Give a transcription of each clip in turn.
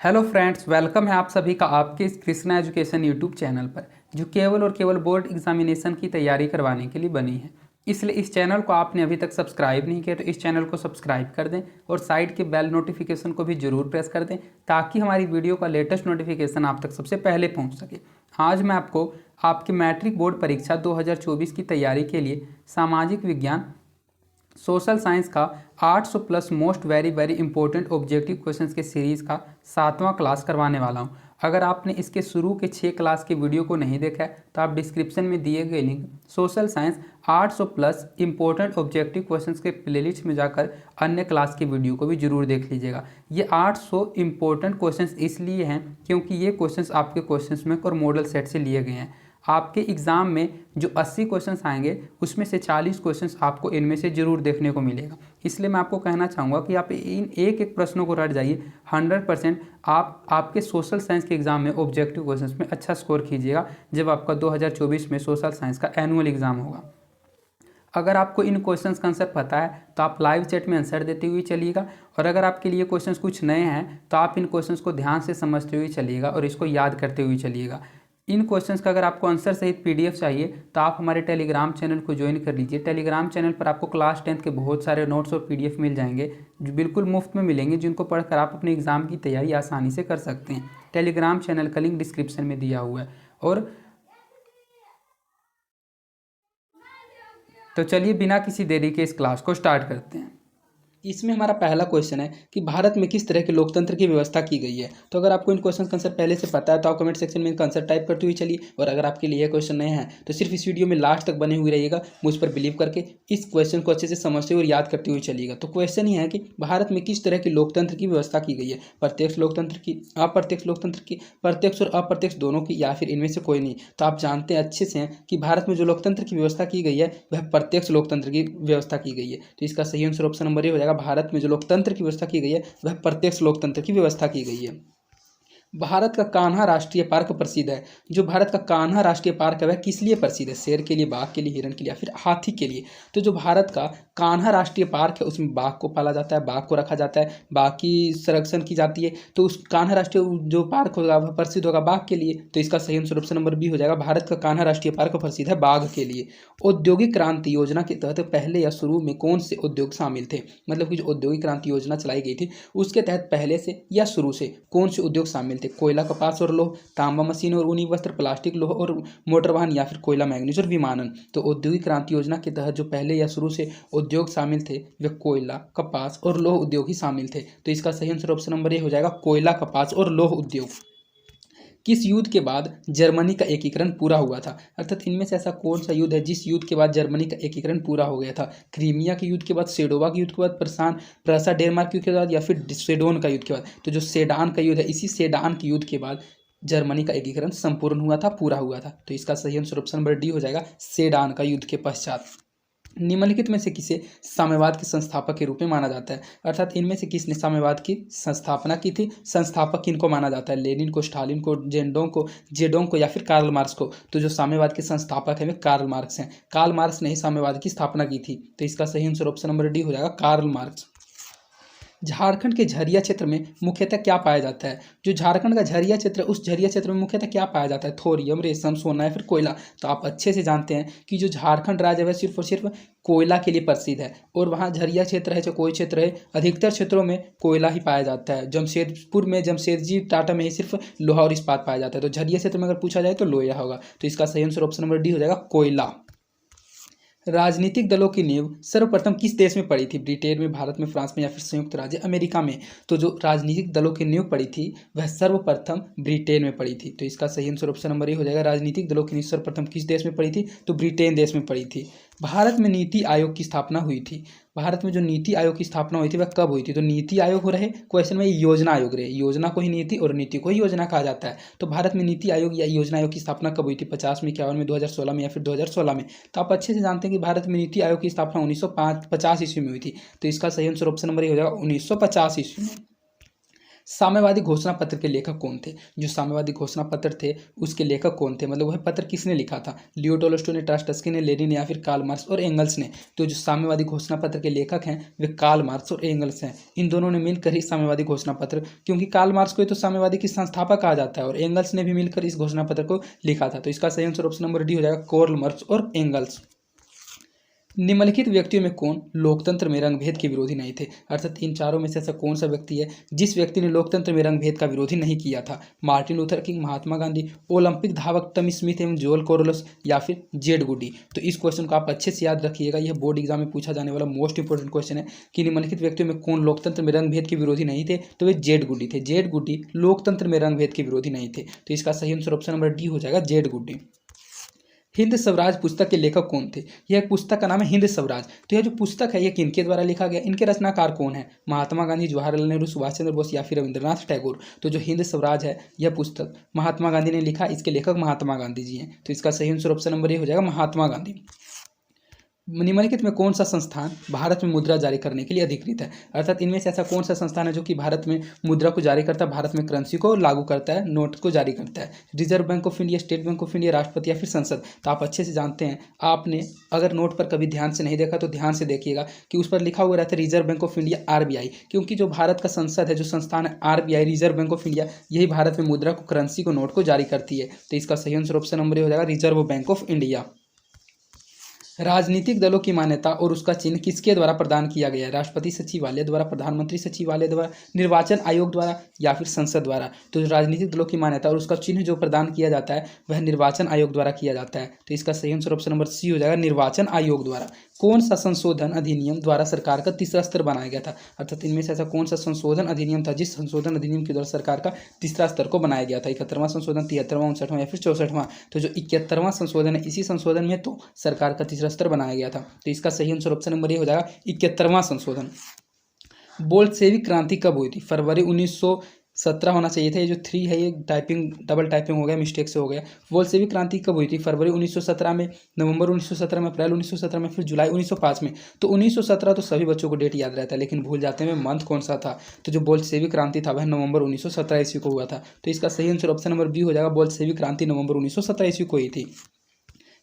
Hello friends, welcome है आप सभी का आपके इस कृष्णा एजुकेशन यूट्यूब चैनल पर, जो केवल और केवल बोर्ड एग्जामिनेशन की तैयारी करवाने के लिए बनी है। इसलिए इस चैनल को आपने अभी तक सब्सक्राइब नहीं किया तो इस चैनल को सब्सक्राइब कर दें और साइड के बेल नोटिफिकेशन को भी जरूर प्रेस कर दें, ताकि हमारी वीडियो का लेटेस्ट नोटिफिकेशन आप तक सबसे पहले पहुँच सके। आज मैं आपको आपकी मैट्रिक बोर्ड परीक्षा 2024 की तैयारी के लिए सामाजिक विज्ञान सोशल साइंस का 800 plus most very important objective questions के सीरीज़ का 7वां क्लास करवाने वाला हूं। अगर आपने इसके शुरू के 6 क्लास के वीडियो को नहीं देखा है तो आप डिस्क्रिप्शन में दिए गए link social science 800 plus important objective questions के प्लेलिस्ट में जाकर अन्य क्लास की वीडियो को भी जरूर देख लीजिएगा। ये 800 इंपॉर्टेंट क्वेश्चंस इसलिए हैं क्योंकि ये क्वेश्चंस आपके क्वेश्चंस में और मॉडल सेट से लिए गए हैं। आपके एग्ज़ाम में जो 80 क्वेश्चंस आएंगे उसमें से 40 क्वेश्चंस आपको इनमें से ज़रूर देखने को मिलेगा। इसलिए मैं आपको कहना चाहूँगा कि आप इन एक एक प्रश्नों को रट जाइए। 100% आप आपके सोशल साइंस के एग्ज़ाम में ऑब्जेक्टिव क्वेश्चंस में अच्छा स्कोर कीजिएगा जब आपका 2024 में सोशल साइंस का एनुअल एग्ज़ाम होगा। अगर आपको इन क्वेश्चंस का आंसर पता है तो आप लाइव चैट में आंसर देते हुए चलिएगा, और अगर आपके लिए क्वेश्चंस कुछ नए हैं तो आप इन क्वेश्चंस को ध्यान से समझते हुए चलिएगा और इसको याद करते हुए चलिएगा। इन क्वेश्चंस का अगर आपको आंसर सहित पीडीएफ चाहिए तो आप हमारे टेलीग्राम चैनल को ज्वाइन कर लीजिए। टेलीग्राम चैनल पर आपको क्लास 10th के बहुत सारे नोट्स और पीडीएफ मिल जाएंगे जो बिल्कुल मुफ्त में मिलेंगे, जिनको पढ़कर आप अपने एग्ज़ाम की तैयारी आसानी से कर सकते हैं। टेलीग्राम चैनल का लिंक डिस्क्रिप्शन में दिया हुआ है। और तो चलिए बिना किसी देरी के इस क्लास को स्टार्ट करते हैं। इसमें हमारा पहला क्वेश्चन है कि भारत में किस तरह के लोकतंत्र की व्यवस्था की गई है। तो अगर आपको इन क्वेश्चन का आंसर पहले से पता है तो आप कमेंट सेक्शन में इनका आंसर टाइप करते हुए चलिए, और अगर आपके लिए क्वेश्चन नए हैं तो सिर्फ इस वीडियो में लास्ट तक बने हुए रहिएगा। मुझ पर बिलीव करके इस क्वेश्चन को अच्छे से समझते हुए और याद करते हुए चलिएगा। तो क्वेश्चन ये है कि भारत में किस तरह की लोकतंत्र की व्यवस्था की गई है। प्रत्यक्ष लोकतंत्र की, अप्रत्यक्ष लोकतंत्र की, प्रत्यक्ष और अप्रत्यक्ष दोनों की, या फिर इनमें से कोई नहीं। तो आप जानते हैं अच्छे से हैं कि भारत में जो लोकतंत्र की व्यवस्था की गई है वह प्रत्यक्ष लोकतंत्र की व्यवस्था की गई है। तो इसका सही आंसर ऑप्शन नंबर ए हो जाएगा। भारत में जो लोकतंत्र की व्यवस्था की गई है वह प्रत्यक्ष लोकतंत्र की व्यवस्था की गई है। भारत का कान्हा राष्ट्रीय पार्क प्रसिद्ध है। जो भारत का कान्हा राष्ट्रीय पार्क है वह किस लिए प्रसिद्ध है। शेर के लिए, बाघ के लिए, हिरण के लिए, या फिर हाथी के लिए। तो जो भारत का कान्हा राष्ट्रीय पार्क है उसमें बाघ को पाला जाता है, बाघ को रखा जाता है, बाघ की संरक्षण की जाती है। तो उस कान्हा राष्ट्रीय जो पार्क होगा वह प्रसिद्ध होगा बाघ के लिए। तो इसका सही आंसर ऑप्शन नंबर बी हो जाएगा। भारत का कान्हा राष्ट्रीय पार्क प्रसिद्ध है बाघ के लिए। औद्योगिक क्रांति योजना के तहत पहले या शुरू में कौन से उद्योग शामिल थे। मतलब कि जो औद्योगिक क्रांति योजना चलाई गई थी उसके तहत पहले से या शुरू से कौन से उद्योग शामिल थे। कोयला, कपास और लोह, तांबा, मशीन और ऊनी वस्त्र, प्लास्टिक, लोह और मोटर वाहन, या फिर कोयला, मैग्नीज और विमानन। तो औद्योगिक क्रांति योजना के तहत जो पहले या शुरू से उद्योग शामिल थे वे कोयला, कपास और लोह उद्योग ही शामिल थे। तो इसका सही आंसर ऑप्शन नंबर ए हो जाएगा, कोयला, कपास और लोह उद्योग। किस युद्ध के बाद जर्मनी का एकीकरण पूरा हुआ था। अर्थात इनमें से ऐसा कौन सा युद्ध है जिस युद्ध के बाद जर्मनी का एकीकरण पूरा हो गया था। क्रीमिया के युद्ध के बाद, सेडोवा के युद्ध के बाद, प्रसा डेनमार्क के युद्ध के बाद, या फिर सेडोन का युद्ध के बाद। तो जो सेडान का युद्ध है, इसी सेडान के युद्ध के बाद जर्मनी का एकीकरण संपूर्ण हुआ था, पूरा हुआ था। तो इसका सही आंसर ऑप्शन नंबर डी हो जाएगा, सेडान का युद्ध के पश्चात। निम्नलिखित में से किसे साम्यवाद के संस्थापक के रूप में माना जाता है। अर्थात इनमें से किसने साम्यवाद की संस्थापना की थी। संस्थापक किनको माना जाता है। लेनिन को, स्टालिन को, जेडोंग को, या फिर कार्ल मार्क्स को। तो जो साम्यवाद के संस्थापक है वे कार्ल मार्क्स हैं। कार्ल मार्क्स ने ही साम्यवाद की स्थापना की थी। तो इसका सही आंसर ऑप्शन नंबर डी हो जाएगा, कार्ल मार्क्स। झारखंड के झरिया क्षेत्र में मुख्यतः क्या पाया जाता है। जो झारखंड का झरिया क्षेत्र, उस झरिया क्षेत्र में मुख्यतः क्या पाया जाता है। थोरियम, रेशम, सोना या फिर कोयला। तो आप अच्छे से जानते हैं कि जो झारखंड राज्य है वह सिर्फ और सिर्फ कोयला के लिए प्रसिद्ध है, और वहाँ झरिया क्षेत्र है चाहे कोई क्षेत्र है, अधिकतर क्षेत्रों में कोयला ही पाया जाता है। जमशेदपुर में, जमशेदजी टाटा में ही सिर्फ लोहा और इस्पात पाया जाता है। तो झरिया क्षेत्र में अगर पूछा जाए तो लोहा होगा। तो इसका सही आंसर ऑप्शन नंबर डी हो जाएगा, कोयला। राजनीतिक दलों की नींव सर्वप्रथम किस देश में पड़ी थी। ब्रिटेन में, भारत में, फ्रांस में, या फिर संयुक्त राज्य अमेरिका में। तो जो राजनीतिक दलों की नींव पड़ी थी वह सर्वप्रथम ब्रिटेन में पड़ी थी। तो इसका सही आंसर ऑप्शन नंबर ए हो जाएगा। राजनीतिक दलों की नींव सर्वप्रथम किस देश में पड़ी थी, तो ब्रिटेन देश में पड़ी थी। भारत में नीति आयोग की स्थापना हुई थी। भारत में जो नीति आयोग की स्थापना हुई थी वह कब हुई थी। तो नीति आयोग हो रहे क्वेश्चन में योजना आयोग रहे। योजना को ही नीति और नीति को ही योजना कहा जाता है। तो भारत में नीति आयोग या योजना आयोग की स्थापना कब हुई थी। 50 में, 51 में, 2016 में, या फिर 2016 में। तो आप अच्छे से जानते हैं कि भारत में नीति आयोग की स्थापना 1950 ईस्वी में हुई थी। तो इसका सही आंसर ऑप्शन नंबर ए हो जाएगा, 1950 ईस्वी में। साम्यवादी घोषणा पत्र के लेखक कौन थे? जो साम्यवादी घोषणा पत्र थे उसके लेखक कौन थे, मतलब वह पत्र किसने लिखा था? लियो टोल्स्टॉय ने, टस्कनी ने, लेनिन या फिर कार्ल मार्क्स और एंगल्स ने? तो जो साम्यवादी घोषणा पत्र के लेखक हैं वे कार्ल मार्क्स और एंगल्स हैं। इन दोनों ने मिलकर ही साम्यवादी घोषणा पत्र, क्योंकि कार्ल मार्क्स को तो साम्यवादी की संस्थापक कहा जाता है और एंगल्स ने भी मिलकर इस घोषणा पत्र को लिखा था। तो इसका सही आंसर ऑप्शन नंबर डी हो जाएगा, कार्ल मार्क्स और एंगल्स। निम्नलिखित व्यक्तियों में कौन लोकतंत्र में रंगभेद के विरोधी नहीं थे? अर्थात इन चारों में से ऐसा कौन सा व्यक्ति है जिस व्यक्ति ने लोकतंत्र में रंगभेद का विरोधी नहीं किया था? Martin Luther king, Mahatma Gandhi, Olympic धावक टमी स्मिथ एवं जोएल कोरलोस या फिर जेड गुडी? तो इस क्वेश्चन को आप अच्छे से याद रखिएगा, यह बोर्ड एग्जाम में पूछा जाने वाला मोस्ट इंपोर्टेंट क्वेश्चन है कि निम्नलिखित व्यक्तियों में कौन लोकतंत्र में रंगभेद के विरोधी नहीं थे? तो वे जेड गुडी थे। जेड गुडी लोकतंत्र में रंगभेद के विरोधी नहीं थे। तो इसका सही आंसर ऑप्शन नंबर डी हो जाएगा, जेड गुडी। हिंद स्वराज पुस्तक के लेखक कौन थे? यह एक पुस्तक का नाम है हिंद स्वराज। तो यह जो पुस्तक है यह किनके द्वारा लिखा गया, इनके रचनाकार कौन है? महात्मा गांधी, जवाहरलाल नेहरू, सुभाष चंद्र बोस या फिर रविंद्रनाथ टैगोर? तो जो हिंद स्वराज है यह पुस्तक महात्मा गांधी ने लिखा, इसके लेखक महात्मा गांधी जी हैं। तो इसका सही आंसर ऑप्शन नंबर ए हो जाएगा, महात्मा गांधी। निम्नलिखित में कौन सा संस्थान भारत में मुद्रा जारी करने के लिए अधिकृत है? अर्थात इनमें से ऐसा कौन सा संस्थान है जो कि भारत में मुद्रा को जारी करता है, भारत में करेंसी को लागू करता है, नोट को जारी करता है? Reserve bank of India, state bank of India, राष्ट्रपति या फिर संसद? तो आप अच्छे से जानते हैं, आपने अगर नोट पर कभी ध्यान से नहीं देखा तो ध्यान से देखिएगा कि उस पर लिखा हुआ रहता है reserve bank of India, RBI, क्योंकि जो भारत का संसद है, जो संस्थान है RBI, reserve bank of India, यही भारत में मुद्रा को, करेंसी को, नोट को जारी करती है। तो इसका सही आंसर ऑप्शन नंबर ए हो जाएगा, रिजर्व बैंक ऑफ इंडिया। राजनीतिक दलों की मान्यता और उसका चिन्ह किसके द्वारा प्रदान किया गया है? राष्ट्रपति सचिवालय द्वारा, प्रधानमंत्री सचिवालय द्वारा, निर्वाचन आयोग द्वारा या फिर संसद द्वारा? तो राजनीतिक दलों की मान्यता और उसका चिन्ह जो प्रदान किया जाता है वह निर्वाचन आयोग द्वारा किया जाता है। तो इसका सही आंसर ऑप्शन नंबर सी हो जाएगा, निर्वाचन आयोग द्वारा। कौन सा संशोधन अधिनियम द्वारा सरकार का तीसरा स्तर बनाया गया था? अर्थात इनमें से ऐसा कौन सा संशोधन अधिनियम था जिस संशोधन अधिनियम के द्वारा सरकार का तीसरा स्तर को बनाया गया था? 71वां संशोधन, 73वां, 59वां या फिर 64वां? तो जो 71वां संशोधन है, इसी संशोधन में तो सरकार का तीसरा स्तर बनाया गया था। तो इसका सही आंसर ऑप्शन नंबर ए हो जाएगा, 71वां संशोधन। बोल्शेविक क्रांति कब हुई थी? फरवरी 1917 होना चाहिए था, ये जो 3 है ये टाइपिंग डबल टाइपिंग हो गया, मिस्टेक से हो गया। बोल्शेविक क्रांति कब हुई थी? फरवरी 1917 में, नवंबर 1917 में, अप्रैल 1917 में, फिर जुलाई 1905 में। तो 1917 तो सभी बच्चों को डेट याद रहता है, लेकिन भूल जाते हैं मंथ कौन सा था। तो जो बोल्शेविक क्रांति था वह नवंबर 1917 ईस्वी को हुआ था। तो इसका सही आंसर ऑप्शन नंबर बी हो जाएगा, बोल्शेविक क्रांति नवंबर 1917 ईस्वी को हुई थी।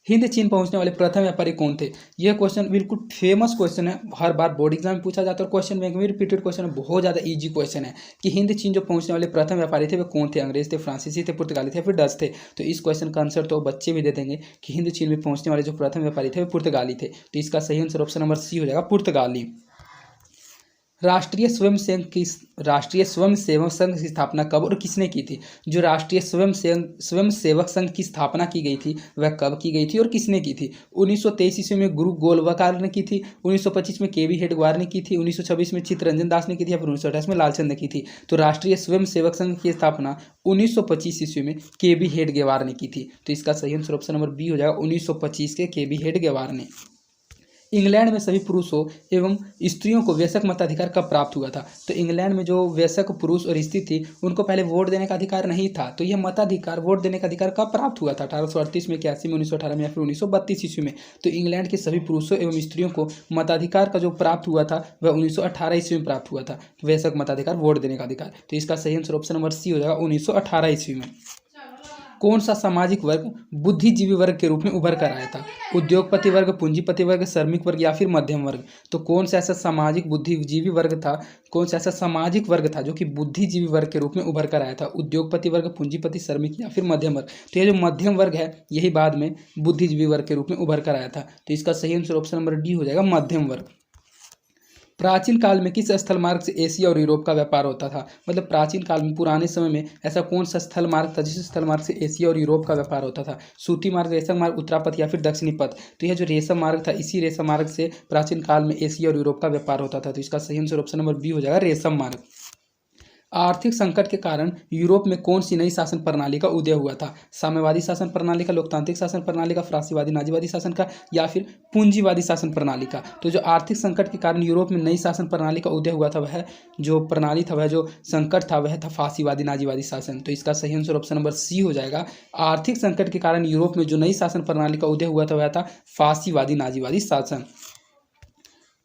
हिंद चीन पहुंचने वाले प्रथम व्यापारी कौन थे? यह क्वेश्चन बिल्कुल फेमस क्वेश्चन है, हर बार बोर्ड एग्जाम में पूछा जाता है और क्वेश्चन बैंक में रिपीटेड क्वेश्चन है, बहुत ज़्यादा इजी क्वेश्चन है कि हिंद चीन जो पहुंचने वाले प्रथम व्यापारी थे वे कौन थे? अंग्रेज थे, फ्रांसीसी थे, पुर्तगाली थे, फिर डच थे? तो इस क्वेश्चन का आंसर तो बच्चे भी दे देंगे कि हिंद चीन में पहुंचने वाले जो प्रथम व्यापारी थे वे पुर्तगाली थे। तो इसका सही आंसर ऑप्शन नंबर सी हो जाएगा, पुर्तगाली। राष्ट्रीय स्वयंसेवक संघ की स्थापना कब और किसने की थी? जो राष्ट्रीय स्वयंसेवक संघ की स्थापना की गई थी वह कब की गई थी और किसने की थी? 1923 ईस्वी में गुरु गोलवकार ने की थी, 1925 में केवी हेडगेवार ने की थी, 1926 में चित्तरंजन दास ने की थी या फिर 1928 में लालचंद ने की थी? तो राष्ट्रीय स्वयंसेवक संघ की स्थापना 1925 ईस्वी में केवी हेडगेवार ने की थी। तो इसका सही आंसर ऑप्शन नंबर बी हो जाएगा, 1925 के केवी हेडगेवार ने। इंग्लैंड में सभी पुरुषों एवं स्त्रियों को वयस्क मताधिकार कब प्राप्त हुआ था? तो इंग्लैंड में जो वयस्क पुरुष और स्त्री थी उनको पहले वोट देने का अधिकार नहीं था, तो यह मताधिकार, वोट देने का अधिकार कब प्राप्त हुआ था? 1838 में, 81 में, 1918 में या फिर 1932 ईस्वी में? तो इंग्लैंड के सभी पुरुषों एवं स्त्रियों को मताधिकार का जो प्राप्त हुआ था वह 1918 ईस्वी में प्राप्त हुआ था, वयस्क मताधिकार, वोट देने का अधिकार। तो इसका सही आंसर ऑप्शन नंबर सी हो जाएगा, 1918 ईस्वी में। कौन सा सामाजिक वर्ग बुद्धिजीवी वर्ग के रूप में उभर कर आया था? उद्योगपति वर्ग, पूंजीपति वर्ग, श्रमिक वर्ग या फिर मध्यम वर्ग? तो कौन सा ऐसा सामाजिक बुद्धिजीवी वर्ग था, कौन सा ऐसा सामाजिक वर्ग था जो कि बुद्धिजीवी वर्ग के रूप में उभर कर आया था? उद्योगपति वर्ग, पूंजीपति, श्रमिक या फिर मध्यम वर्ग? तो ये जो मध्यम वर्ग है यही बाद में बुद्धिजीवी वर्ग के रूप में उभर कर आया था। तो इसका सही आंसर ऑप्शन नंबर डी हो जाएगा, मध्यम वर्ग। प्राचीन काल में किस स्थल मार्ग से एशिया और यूरोप का व्यापार होता था? मतलब प्राचीन काल में, पुराने समय में ऐसा कौन सा स्थल मार्ग था जिस स्थल मार्ग से एशिया और यूरोप का व्यापार होता था? सूती मार्ग, रेशम मार्ग, उत्तरापथ या फिर दक्षिणी पथ? तो यह जो रेशम मार्ग था, इसी रेशम मार्ग से प्राचीन काल में एशिया और यूरोप का व्यापार होता था। तो इसका सही आंसर ऑप्शन नंबर बी हो जाएगा, रेशम मार्ग। आर्थिक संकट के कारण यूरोप में कौन सी नई शासन प्रणाली का उदय हुआ था? साम्यवादी शासन प्रणाली का, लोकतांत्रिक शासन प्रणाली का, फ्रांसीवादी नाजीवादी शासन का या फिर पूंजीवादी शासन प्रणाली का? तो जो आर्थिक संकट के कारण यूरोप में नई शासन प्रणाली का उदय हुआ था वह जो प्रणाली था, वह जो संकट था वह था फांसीवादी नाजीवादी शासन। तो इसका सही आंसर ऑप्शन नंबर सी हो जाएगा। आर्थिक संकट के कारण यूरोप में जो नई शासन प्रणाली का उदय हुआ था वह था फांसीवादी नाजीवादी शासन।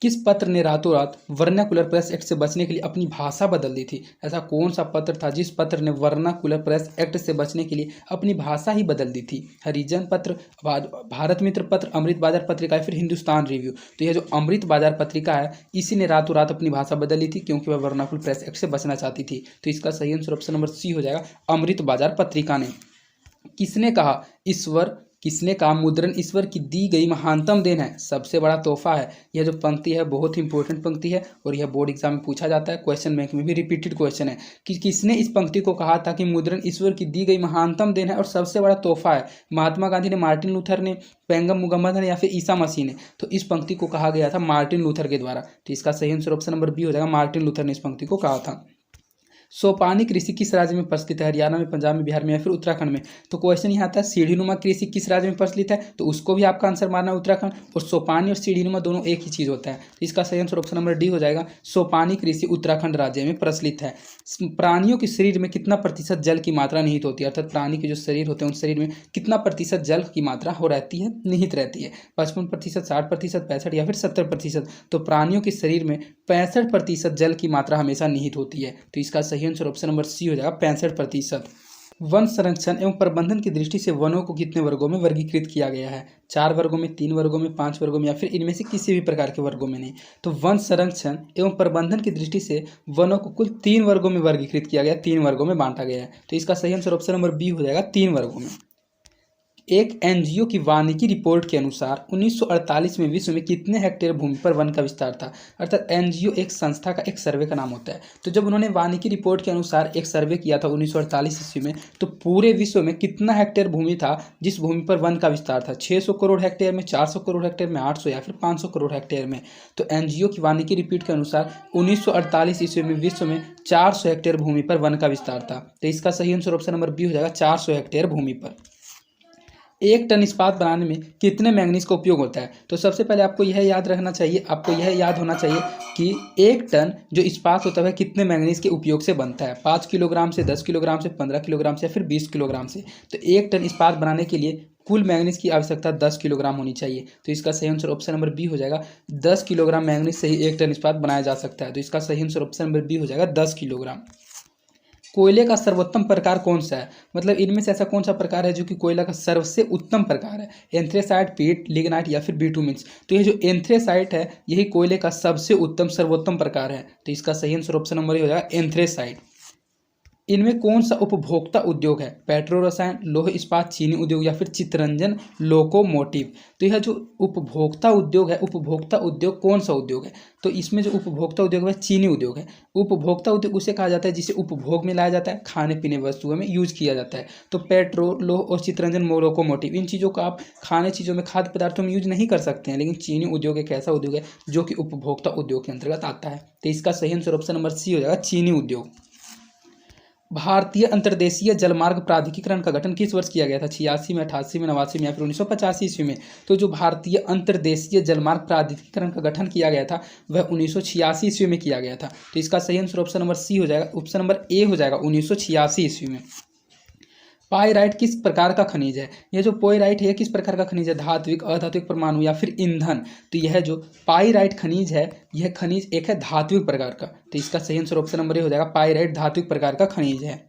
किस पत्र ने रातों रात वर्नाकुलर प्रेस एक्ट से बचने के लिए अपनी भाषा बदल दी थी? ऐसा कौन सा पत्र था जिस पत्र ने वर्नाकुलर प्रेस एक्ट से बचने के लिए अपनी भाषा ही बदल दी थी? हरिजन पत्र, भारत मित्र पत्र, अमृत बाजार पत्रिका या फिर हिंदुस्तान रिव्यू? तो यह जो अमृत बाजार पत्रिका है इसी ने रातों रात अपनी भाषा बदल ली थी क्योंकि वह वर्नाकुलर प्रेस एक्ट से बचना चाहती थी। तो इसका सही आंसर ऑप्शन नंबर सी हो जाएगा, अमृत बाजार पत्रिका ने। किसने कहा मुद्रण ईश्वर की दी गई महानतम देन है, सबसे बड़ा तोहफा है? यह जो पंक्ति है बहुत ही इंपॉर्टेंट पंक्ति है और यह बोर्ड एग्जाम में पूछा जाता है, क्वेश्चन बैंक में भी रिपीटेड क्वेश्चन है कि किसने इस पंक्ति को कहा था कि मुद्रण ईश्वर की दी गई महानतम देन है और सबसे बड़ा तोहफा है? महात्मा गांधी ने, मार्टिन लूथर ने, पेंगम मुगम्मद ने या फिर ईसा मसीह ने? तो इस पंक्ति को कहा गया था मार्टिन लूथर के द्वारा। तो इसका सही आंसर ऑप्शन नंबर बी हो जाएगा, मार्टिन लूथर ने इस पंक्ति को कहा था। सोपानी कृषि किस राज्य में प्रचलित है? हरियाणा में, पंजाब में, बिहार में या फिर उत्तराखंड में? तो क्वेश्चन यहाँ आता है सीढ़ीनुमा कृषि किस राज्य में प्रचलित है, तो उसको भी आपका आंसर मारना है उत्तराखंड। और सोपानी और सीढ़ीनुमा दोनों एक ही चीज़ होता है, तो इसका सही आंसर ऑप्शन नंबर डी हो जाएगा, सोपानी कृषि उत्तराखंड राज्य में प्रचलित है। प्राणियों के शरीर में कितना प्रतिशत जल की मात्रा निहित होती है, अर्थात प्राणी के जो शरीर होते हैं उन शरीर में कितना प्रतिशत जल की मात्रा हो रहती है, निहित रहती है? 55%, 60%, 65% या फिर 70%? तो प्राणियों के शरीर में 65% जल की मात्रा हमेशा निहित होती है। तो इसका सही आंसर ऑप्शन नंबर सी हो जाएगा, 65%। वन संरक्षण एवं प्रबंधन की दृष्टि से वनों को कितने वर्गों में वर्गीकृत किया गया है? 4 वर्गों में, 3 वर्गों में, 5 वर्गों में या फिर इनमें से किसी भी प्रकार के वर्गों में नहीं? तो वन संरक्षण एवं प्रबंधन की दृष्टि से वनों को कुल 3 वर्गों में वर्गीकृत किया गया, 3 वर्गों में बांटा गया है। तो इसका सही आंसर ऑप्शन नंबर बी हो जाएगा, 3 वर्गों में। एक एनजीओ की वानिकी रिपोर्ट के अनुसार 1948 में विश्व में कितने हेक्टेयर भूमि पर वन का विस्तार था? अर्थात एनजीओ एक संस्था का एक सर्वे का नाम होता है। तो जब उन्होंने वानिकी रिपोर्ट के अनुसार एक सर्वे किया था 1948 ईस्वी में, तो पूरे विश्व में कितना हेक्टेयर भूमि था जिस भूमि पर वन का विस्तार था? 600 करोड़ हेक्टेयर में, 400 करोड़ हेक्टेयर में, 800 या फिर 500 करोड़ हेक्टेयर में? तो एनजीओ की वानिकी रिपोर्ट के अनुसार 1948 ईस्वी में विश्व में 400 हेक्टेयर भूमि पर वन का विस्तार था। तो इसका सही आंसर ऑप्शन नंबर बी हो जाएगा, 400 हेक्टेयर भूमि पर। 1 टन इस्पात बनाने में कितने मैंगनीज का उपयोग होता है? तो सबसे पहले आपको यह याद होना चाहिए कि 1 टन जो इस्पात होता है कितने मैंगनीज के उपयोग से बनता है? 5 किलोग्राम से, 10 किलोग्राम से, 15 किलोग्राम से या फिर 20 किलोग्राम से? तो 1 टन इस्पात बनाने के लिए कुल मैंगनीज की आवश्यकता 10 किलोग्राम होनी चाहिए। तो इसका सही आंसर ऑप्शन नंबर बी हो जाएगा, 10 किलोग्राम मैंगनीज से ही 1 टन इस्पात बनाया जा सकता है। तो इसका सही आंसर ऑप्शन नंबर बी हो जाएगा, 10 किलोग्राम। कोयले का सर्वोत्तम प्रकार कौन सा है? मतलब इनमें से ऐसा कौन सा प्रकार है जो कि कोयला का सबसे उत्तम प्रकार है? एंथ्रेसाइट, पीट, लिग्नाइट या फिर बिटुमिन्स? तो ये जो एंथ्रेसाइट है यही कोयले का सबसे उत्तम सर्वोत्तम प्रकार है। तो इसका सही आंसर ऑप्शन नंबर हो जाएगा, एंथ्रेसाइट। इनमें कौन सा उपभोक्ता उद्योग है? पेट्रो रसायन, लौह इस्पात, चीनी उद्योग या फिर चित्ररंजन लोकोमोटिव? तो यह जो उपभोक्ता उद्योग है, उपभोक्ता उद्योग कौन सा उद्योग है? तो इसमें जो उपभोक्ता उद्योग है चीनी उद्योग है। उपभोक्ता उद्योग उसे कहा जाता है जिसे उपभोग में लाया जाता है, खाने पीने वस्तुओं में यूज किया जाता है। तो पेट्रो, लौह और चित्ररंजन लोकोमोटिव, इन चीज़ों को आप खाने चीज़ों में, खाद्य पदार्थों में यूज नहीं कर सकते हैं, लेकिन चीनी उद्योग एक ऐसा उद्योग है जो कि उपभोक्ता उद्योग के अंतर्गत आता है। तो इसका सही आंसर ऑप्शन नंबर सी हो जाएगा, चीनी उद्योग। भारतीय अंतर्देशीय जलमार्ग प्राधिकरण का गठन किस वर्ष किया गया था? 86 में, 88 में, 89 में या फिर 1985 ईस्वी में? तो जो भारतीय अंतर्देशीय जलमार्ग प्राधिकरण का गठन किया गया था वह 1986 ईस्वी में किया गया था। तो इसका सही आंसर ऑप्शन नंबर सी हो जाएगा, ऑप्शन नंबर ए हो जाएगा, 1986 ईस्वी में। पाइराइट किस प्रकार का खनिज है? यह जो पोइराइट है किस प्रकार का खनिज है? धात्विक, अधात्विक, परमाणु या फिर ईंधन? तो यह जो पाइराइट खनिज है यह खनिज एक है धात्विक प्रकार का। तो इसका सही आंसर ऑप्शन नंबर ए हो जाएगा, पाइराइट धात्विक प्रकार का खनिज है।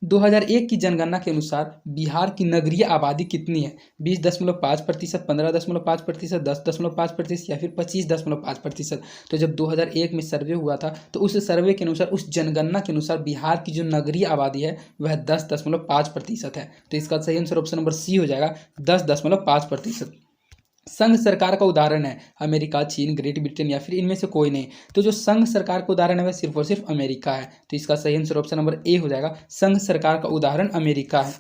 2001 की जनगणना के अनुसार बिहार की नगरीय आबादी कितनी है? 20.5%, 15.5%, 10.5% या फिर 25.5%? तो जब 2001 में सर्वे हुआ था तो उस सर्वे के अनुसार, उस जनगणना के अनुसार बिहार की जो नगरीय आबादी है वह 10.5% है। तो इसका सही आंसर ऑप्शन नंबर सी हो जाएगा, 10.5%। संघ सरकार का उदाहरण है अमेरिका, चीन, ग्रेट ब्रिटेन या फिर इनमें से कोई नहीं? तो जो संघ सरकार का उदाहरण है वह सिर्फ और सिर्फ अमेरिका है। तो इसका सही आंसर ऑप्शन नंबर ए हो जाएगा, संघ सरकार का उदाहरण अमेरिका है।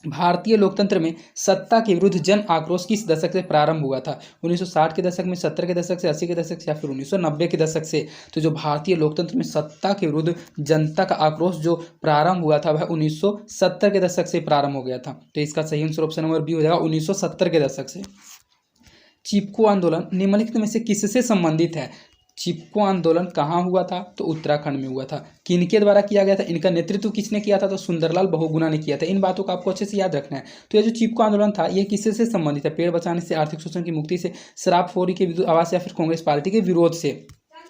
भारतीय लोकतंत्र में सत्ता के विरुद्ध जन आक्रोश किस दशक से प्रारंभ हुआ था? 1960 के दशक में, 70 के दशक से, 80 के दशक से या फिर 1990 के दशक से? तो जो भारतीय लोकतंत्र में सत्ता के विरुद्ध जनता का आक्रोश जो प्रारंभ हुआ था वह 1970 के दशक से प्रारंभ हो गया था। तो इसका सही आंसर ऑप्शन नंबर बी हो जाएगा, 1970 के दशक से। चिपको आंदोलन निम्नलिखित में से किससे संबंधित है? चिपको आंदोलन कहाँ हुआ था? तो उत्तराखंड में हुआ था। किनके द्वारा किया गया था? इनका नेतृत्व किसने किया था? तो सुंदरलाल बहुगुणा ने किया था। इन बातों को आपको अच्छे से याद रखना है। तो ये जो चिपको आंदोलन था ये किससे संबंधित है? पेड़ बचाने से, आर्थिक शोषण की मुक्ति से, शराबखोरी के विरुद्ध आवाज, या फिर कांग्रेस पार्टी के विरोध से?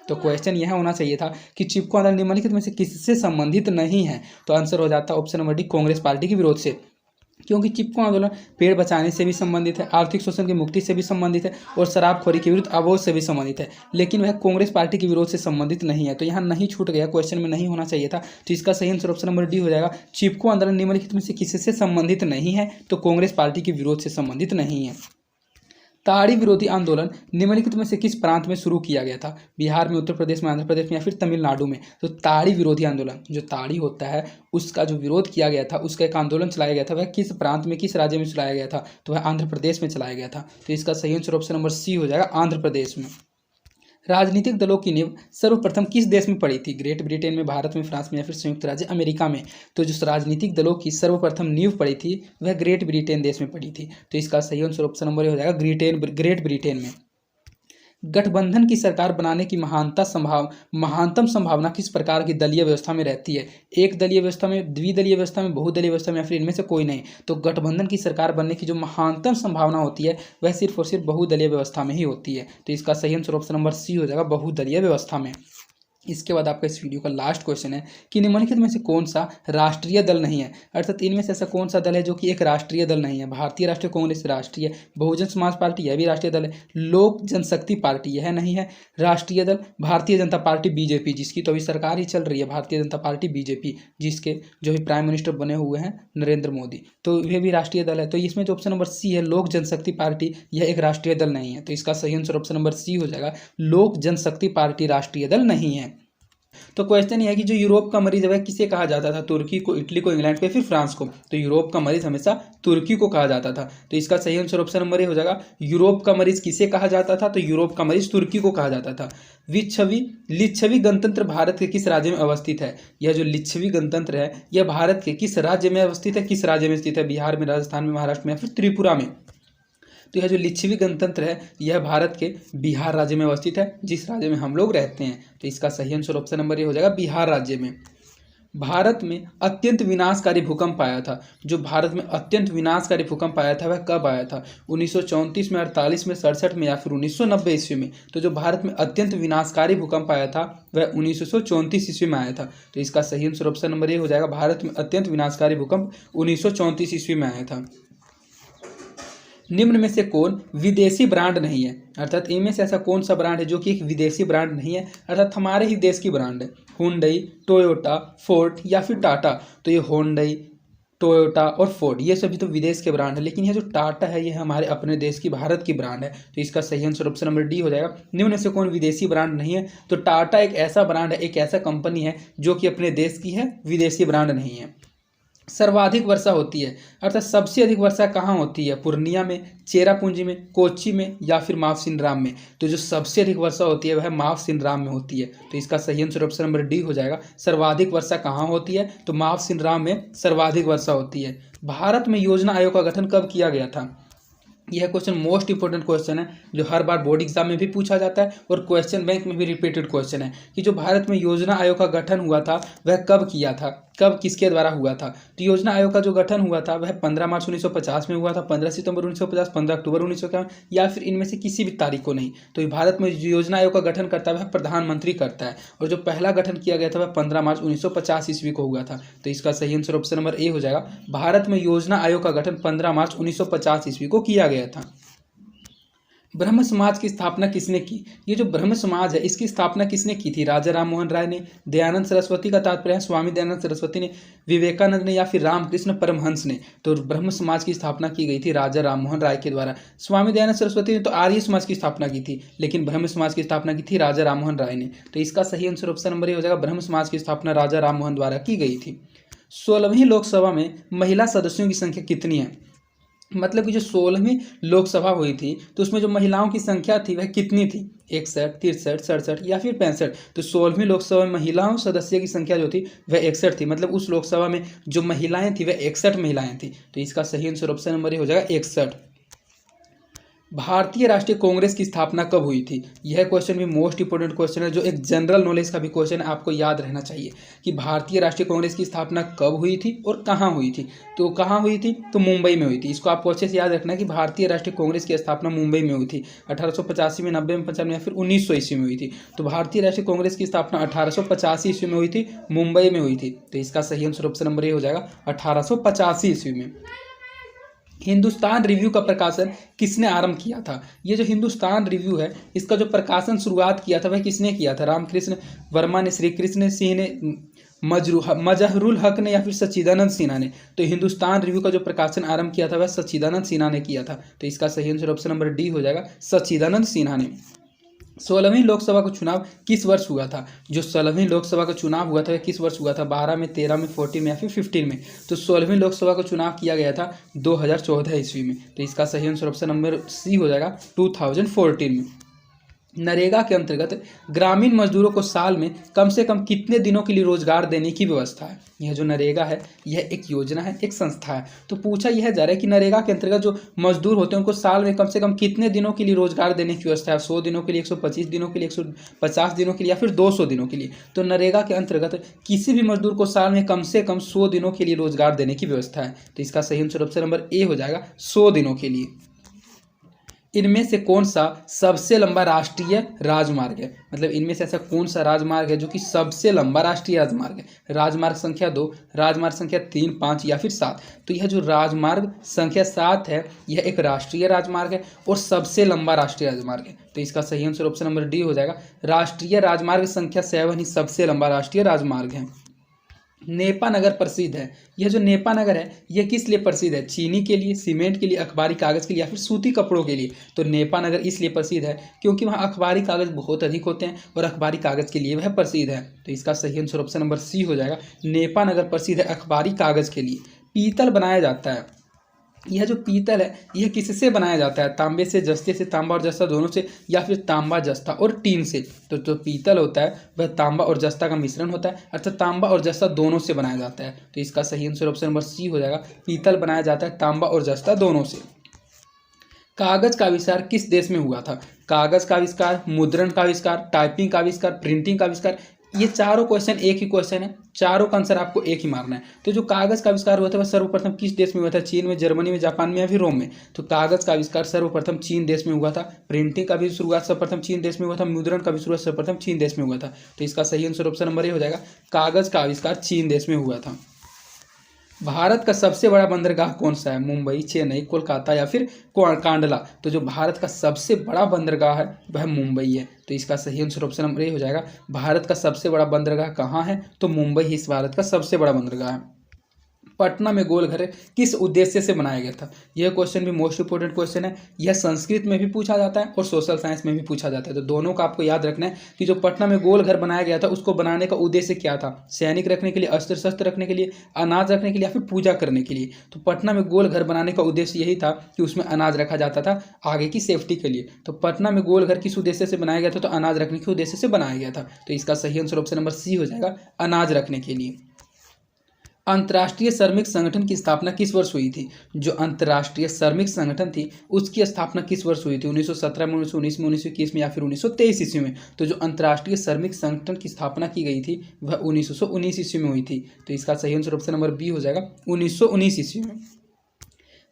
तो क्वेश्चन यह होना चाहिए था कि चिपको आंदोलन निम्नलिखित में से किससे संबंधित नहीं है? तो आंसर हो जाता option number D, Congress party के विरोध से। क्योंकि चिपको आंदोलन पेड़ बचाने से भी संबंधित है, आर्थिक शोषण की मुक्ति से भी संबंधित है और शराबखोरी के विरुद्ध अवरोध से भी संबंधित है, लेकिन वह कांग्रेस पार्टी के विरोध से संबंधित नहीं है। तो यहाँ नहीं छूट गया, क्वेश्चन में नहीं होना चाहिए था। तो इसका सही आंसर ऑप्शन नंबर डी हो जाएगा। चिपको आंदोलन निम्नलिखित में से किससे संबंधित नहीं है? तो कांग्रेस पार्टी के विरोध से संबंधित नहीं है। ताड़ी विरोधी आंदोलन निम्नलिखित में से किस प्रांत में शुरू किया गया था? बिहार में, उत्तर प्रदेश में, आंध्र प्रदेश में, या फिर तमिलनाडु में? तो ताड़ी विरोधी आंदोलन, जो ताड़ी होता है उसका जो विरोध किया गया था, उसका एक आंदोलन चलाया गया था, वह किस प्रांत में, किस राज्य में चलाया गया था? तो वह आंध्र प्रदेश में चलाया गया था। तो इसका सही आंसर ऑप्शन नंबर सी हो जाएगा, आंध्र प्रदेश में। राजनीतिक दलों की नींव सर्वप्रथम किस देश में पड़ी थी? ग्रेट ब्रिटेन में, भारत में, फ्रांस में, या फिर संयुक्त राज्य अमेरिका में? तो जो राजनीतिक दलों की सर्वप्रथम नींव पड़ी थी वह ग्रेट ब्रिटेन देश में पड़ी थी। तो इसका सही आंसर ऑप्शन नंबर हो जाएगा ग्रेट ब्रिटेन में। गठबंधन की सरकार बनाने की महानतम संभावना किस प्रकार की दलीय व्यवस्था में रहती है? एक दलीय व्यवस्था में, द्विदलीय व्यवस्था में, बहुदलीय व्यवस्था में, या फिर इनमें से कोई नहीं? तो गठबंधन की सरकार बनने की जो महानतम संभावना होती है वह सिर्फ और सिर्फ बहुदलीय व्यवस्था में ही होती है। तो इसका सही आंसर ऑप्शन नंबर सी हो जाएगा, बहुदलीय व्यवस्था में। इसके बाद आपका इस वीडियो का लास्ट क्वेश्चन है कि निम्नलिखित में से कौन सा राष्ट्रीय दल नहीं है? अर्थात इनमें से ऐसा कौन सा दल है जो कि एक राष्ट्रीय दल नहीं है? भारतीय राष्ट्रीय कांग्रेस राष्ट्रीय, बहुजन समाज पार्टी यह भी राष्ट्रीय दल है, लोक जनशक्ति पार्टी यह नहीं है राष्ट्रीय दल, भारतीय जनता पार्टी बीजेपी जिसकी तो अभी सरकार ही चल रही है, भारतीय जनता पार्टी बीजेपी जिसके जो भी प्राइम मिनिस्टर बने हुए हैं नरेंद्र मोदी, तो यह भी राष्ट्रीय दल है। तो इसमें जो ऑप्शन नंबर सी है, लोक जनशक्ति पार्टी, यह एक राष्ट्रीय दल नहीं है। तो इसका सही आंसर ऑप्शन नंबर सी हो जाएगा, लोक जनशक्ति पार्टी राष्ट्रीय दल नहीं है। तो क्वेश्चन ये है कि जो यूरोप का मरीज है वह किसे कहा जाता था? तुर्की को, इटली को, इंग्लैंड को, फिर फ्रांस को? तो यूरोप का मरीज हमेशा तुर्की को कहा जाता था। तो इसका सही आंसर ऑप्शन नंबर ए हो जाएगा, यूरोप का मरीज किसे कहा जाता था? तो यूरोप का मरीज तुर्की को कहा जाता था। लिच्छवी गणतंत्र भारत के किस राज्य में अवस्थित है? यह जो लिच्छवी गणतंत्र है यह भारत के किस राज्य में अवस्थित है? किस राज्य में स्थित है? बिहार में, राजस्थान में, महाराष्ट्र में, या फिर त्रिपुरा में? तो यह जो लिच्छवी गणतंत्र है यह भारत के बिहार राज्य में अवस्थित है, जिस राज्य में हम लोग रहते हैं। तो इसका सही आंसर ऑप्शन नंबर ए हो जाएगा, बिहार राज्य में। भारत में अत्यंत विनाशकारी भूकंप आया था, जो भारत में अत्यंत विनाशकारी भूकंप आया था वह कब आया था? 1934 में, 48 में, 67 में, या फिर 1990 ईस्वी में? तो जो भारत में अत्यंत विनाशकारी भूकंप आया था वह 1934 ईस्वी में आया था। तो इसका सही आंसर ऑप्शन नंबर ए हो जाएगा, भारत में अत्यंत विनाशकारी भूकंप 1934 ईस्वी में आया था। निम्न में से कौन विदेशी ब्रांड नहीं है? अर्थात इनमें से ऐसा कौन सा ब्रांड है जो कि एक विदेशी ब्रांड नहीं है, अर्थात हमारे ही देश की ब्रांड है? हुंडई, टोयोटा, फोर्ड, या फिर टाटा? तो ये हुंडई, टोयोटा और फोर्ड ये सभी तो विदेश के ब्रांड है, लेकिन ये जो टाटा है ये हमारे अपने देश की, भारत की ब्रांड है। तो इसका सही आंसर ऑप्शन नंबर डी हो जाएगा। निम्न में से कौन विदेशी ब्रांड नहीं है? तो टाटा एक ऐसा ब्रांड है, एक ऐसा कंपनी है जो कि अपने देश की है, विदेशी ब्रांड नहीं है। सर्वाधिक वर्षा होती है, अर्थात सबसे अधिक वर्षा कहाँ होती है? पूर्णिया में, चेरापूंजी में, कोच्चि में, या फिर मावसिनराम में? तो जो सबसे अधिक वर्षा होती है वह मावसिनराम में होती है। तो इसका सही आंसर ऑप्शन नंबर डी हो जाएगा। सर्वाधिक वर्षा कहाँ होती है? तो मावसिनराम में सर्वाधिक वर्षा होती है। भारत में योजना आयोग का गठन कब किया गया था? यह क्वेश्चन मोस्ट इंपोर्टेंट क्वेश्चन है जो हर बार बोर्ड एग्जाम में भी पूछा जाता है और क्वेश्चन बैंक में भी रिपीटेड क्वेश्चन है कि जो भारत में योजना आयोग का गठन हुआ था वह कब किया था, कब, किसके द्वारा हुआ था? तो योजना आयोग का जो गठन हुआ था वह 15 मार्च 1950 में हुआ था, 15 सितंबर 1950, 15 अक्टूबर 1951, या फिर इनमें से किसी भी तारीख को नहीं। तो भारत में जो योजना आयोग का गठन करता है वह प्रधानमंत्री करता है, और जो पहला गठन किया गया था वह 15 मार्च 1950 ईस्वी को हुआ था। तो इसका सही आंसर ऑप्शन नंबर ए हो जाएगा। भारत में योजना आयोग का गठन 15 मार्च 1950 ईस्वी को किया गया था। ब्रह्म समाज की स्थापना किसने की? ये जो ब्रह्म समाज है इसकी स्थापना किसने की थी? राजा राम मोहन राय ने, दयानंद सरस्वती का तात्पर्य है स्वामी दयानंद सरस्वती ने, विवेकानंद ने, या फिर रामकृष्ण परमहंस ने? तो ब्रह्म समाज की स्थापना की गई थी राजा राम मोहन राय के द्वारा। स्वामी दयानंद सरस्वती ने तो आर्य समाज की स्थापना की थी, लेकिन ब्रह्म समाज की स्थापना की थी राजा राम मोहन राय ने। तो इसका सही आंसर ऑप्शन नंबर ए हो जाएगा, ब्रह्म समाज की स्थापना राजा राम मोहन द्वारा की गई थी। 16वीं लोकसभा में महिला सदस्यों की संख्या कितनी है? मतलब कि जो 16वीं लोकसभा हुई थी तो उसमें जो महिलाओं की संख्या थी वह कितनी थी? 61, 63, 67 या फिर 65? तो 16वीं लोकसभा में महिलाओं सदस्य की संख्या जो थी वह 61 थी, मतलब उस लोकसभा में जो महिलाएं थी वह 61 महिलाएं थी। तो इसका सही आंसर ऑप्शन नंबर ए हो जाएगा 61। भारतीय राष्ट्रीय कांग्रेस की स्थापना कब हुई थी? यह क्वेश्चन भी मोस्ट इंपोर्टेंट क्वेश्चन है, जो एक जनरल नॉलेज का भी क्वेश्चन है, आपको याद रहना चाहिए कि भारतीय राष्ट्रीय कांग्रेस की स्थापना कब हुई थी और कहाँ हुई थी। तो कहाँ हुई थी? तो मुंबई में हुई थी। इसको आपको अच्छे से याद रखना है कि भारतीय राष्ट्रीय कांग्रेस की स्थापना मुंबई में हुई थी 1885 में, 90 में, 95 या फिर 1900 ईस्वी में हुई थी। तो भारतीय राष्ट्रीय कांग्रेस की स्थापना 1885 ईस्वी में हुई थी, मुंबई में हुई थी। तो इसका सही आंसर ऑप्शन नंबर ए हो जाएगा 1885 ईस्वी में। हिंदुस्तान रिव्यू का प्रकाशन किसने आरंभ किया था? ये जो हिंदुस्तान रिव्यू है, इसका जो प्रकाशन शुरुआत किया था वह किसने किया था? रामकृष्ण वर्मा ने, श्री कृष्ण सिंह ने, मजहरुल हक ने या फिर सच्चिदानंद सिन्हा ने? तो हिंदुस्तान रिव्यू का जो प्रकाशन आरंभ किया था वह सच्चिदानंद सिन्हा ने किया था। तो इसका सही आंसर ऑप्शन नंबर डी हो जाएगा, सच्चिदानंद सिन्हा ने। 16वीं लोकसभा का चुनाव किस वर्ष हुआ था? जो 16वीं लोकसभा का चुनाव हुआ था वह किस वर्ष हुआ था? 12 में, 13 में, 14 में या फिर 15 में? तो 16वीं लोकसभा का चुनाव किया गया था 2014 ईस्वी में। तो इसका सही आंसर ऑप्शन नंबर सी हो जाएगा 2014 में। नरेगा के अंतर्गत ग्रामीण मजदूरों को साल में कम से कम कितने दिनों के लिए रोजगार देने की व्यवस्था है? यह जो नरेगा है यह एक योजना है, एक संस्था है। तो पूछा यह जा रहा है कि नरेगा के अंतर्गत जो मजदूर होते हैं उनको साल में कम से कम कितने दिनों के लिए रोजगार देने की व्यवस्था है? 100 दिनों के लिए, 125 दिनों के लिए, 150 दिनों के लिए या फिर 200 दिनों के लिए? तो नरेगा के अंतर्गत किसी भी मजदूर को साल में कम से कम 100 दिनों के लिए रोजगार देने की व्यवस्था है। तो इसका सही आंसर ऑप्शन नंबर ए हो जाएगा, 100 दिनों के लिए। इनमें से कौन सा सबसे लंबा राष्ट्रीय राजमार्ग है? मतलब इनमें से ऐसा कौन सा राजमार्ग है जो कि सबसे लंबा राष्ट्रीय राजमार्ग है? राजमार्ग संख्या 2, राजमार्ग संख्या 3, 5 या फिर 7? तो यह जो राजमार्ग संख्या 7 है यह एक राष्ट्रीय राजमार्ग है और सबसे लंबा राष्ट्रीय राजमार्ग है। तो इसका सही आंसर ऑप्शन नंबर डी हो जाएगा, राष्ट्रीय राजमार्ग संख्या 7 ही सबसे लंबा राष्ट्रीय राजमार्ग है। नेपा नगर प्रसिद्ध है। यह जो नेपा नगर है यह किस लिए प्रसिद्ध है? चीनी के लिए, सीमेंट के लिए, अखबारी कागज़ के लिए या फिर सूती कपड़ों के लिए? तो नेपा नगर इसलिए प्रसिद्ध है क्योंकि वहाँ अखबारी कागज़ बहुत अधिक होते हैं और अखबारी कागज़ के लिए वह प्रसिद्ध है। तो इसका सही आंसर ऑप्शन नंबर सी हो जाएगा, नेपा नगर प्रसिद्ध है अखबारी कागज़ के लिए। पीतल बनाया जाता है, यह जो पीतल है यह किससे बनाया जाता है? तांबे से, जस्ते से, तांबा और जस्ता दोनों से, या फिर तांबा, जस्ता और टीन से? तो जो पीतल होता है वह तांबा और जस्ता का मिश्रण होता है, अर्थात तांबा और जस्ता दोनों से बनाया जाता है। तो इसका सही आंसर ऑप्शन नंबर सी हो जाएगा, पीतल बनाया जाता है तांबा और जस्ता दोनों से। कागज का आविष्कार किस देश में हुआ था? कागज का आविष्कार, मुद्रण का आविष्कार, टाइपिंग का आविष्कार, प्रिंटिंग का आविष्कार? ये चारों क्वेश्चन एक ही क्वेश्चन है, चारों का आंसर आपको एक ही मारना है। तो जो कागज का आविष्कार हुआ था वह सर्वप्रथम किस देश में हुआ था? चीन में, जर्मनी में, जापान में या फिर रोम में? तो कागज का आविष्कार सर्वप्रथम चीन देश में हुआ था। प्रिंटिंग का भी शुरुआत सर्वप्रथम चीन देश में हुआ था। मुद्रण का भी शुरुआत सर्वप्रथम चीन देश में हुआ था। तो इसका सही आंसर ऑप्शन नंबर ए हो जाएगा, कागज का आविष्कार चीन देश में हुआ था। भारत का सबसे बड़ा बंदरगाह कौन सा है? मुंबई, चेन्नई, कोलकाता या फिर कांडला? तो जो भारत का सबसे बड़ा बंदरगाह है वह मुंबई है। तो इसका सही आंसर ऑप्शन नंबर ए हो जाएगा, भारत का सबसे बड़ा बंदरगाह कहाँ है? तो मुंबई ही इस भारत का सबसे बड़ा बंदरगाह है। पटना में गोल घर किस उद्देश्य से बनाया गया था? यह क्वेश्चन भी मोस्ट इंपोर्टेंट क्वेश्चन है। यह संस्कृत में भी पूछा जाता है और सोशल साइंस में भी पूछा जाता है। तो दोनों का आपको याद रखना है कि जो पटना में गोल घर बनाया गया था उसको बनाने का उद्देश्य क्या था? सैनिक रखने के लिए, अस्त्र शस्त्र रखने के लिए, अनाज रखने के लिए या फिर पूजा करने के लिए? तो पटना में गोल घर बनाने का उद्देश्य यही था कि उसमें अनाज रखा जाता था आगे की सेफ्टी के लिए। तो पटना में गोल घर किस उद्देश्य से बनाया गया था? तो अनाज रखने के उद्देश्य से बनाया गया था। तो इसका सही आंसर ऑप्शन नंबर सी हो जाएगा, अनाज रखने के लिए। अंतर्राष्ट्रीय श्रमिक संगठन की स्थापना किस वर्ष हुई थी? जो अंतर्राष्ट्रीय श्रमिक संगठन थी उसकी स्थापना किस वर्ष हुई थी? 1917 में, 1919 में, 1921 में या फिर 1923 ईस्वी में? तो जो अंतर्राष्ट्रीय श्रमिक संगठन की स्थापना की गई थी वह 1919 ईस्वी में हुई थी। तो इसका सही आंसर ऑप्शन नंबर बी हो जाएगा, 1919 ईस्वी में।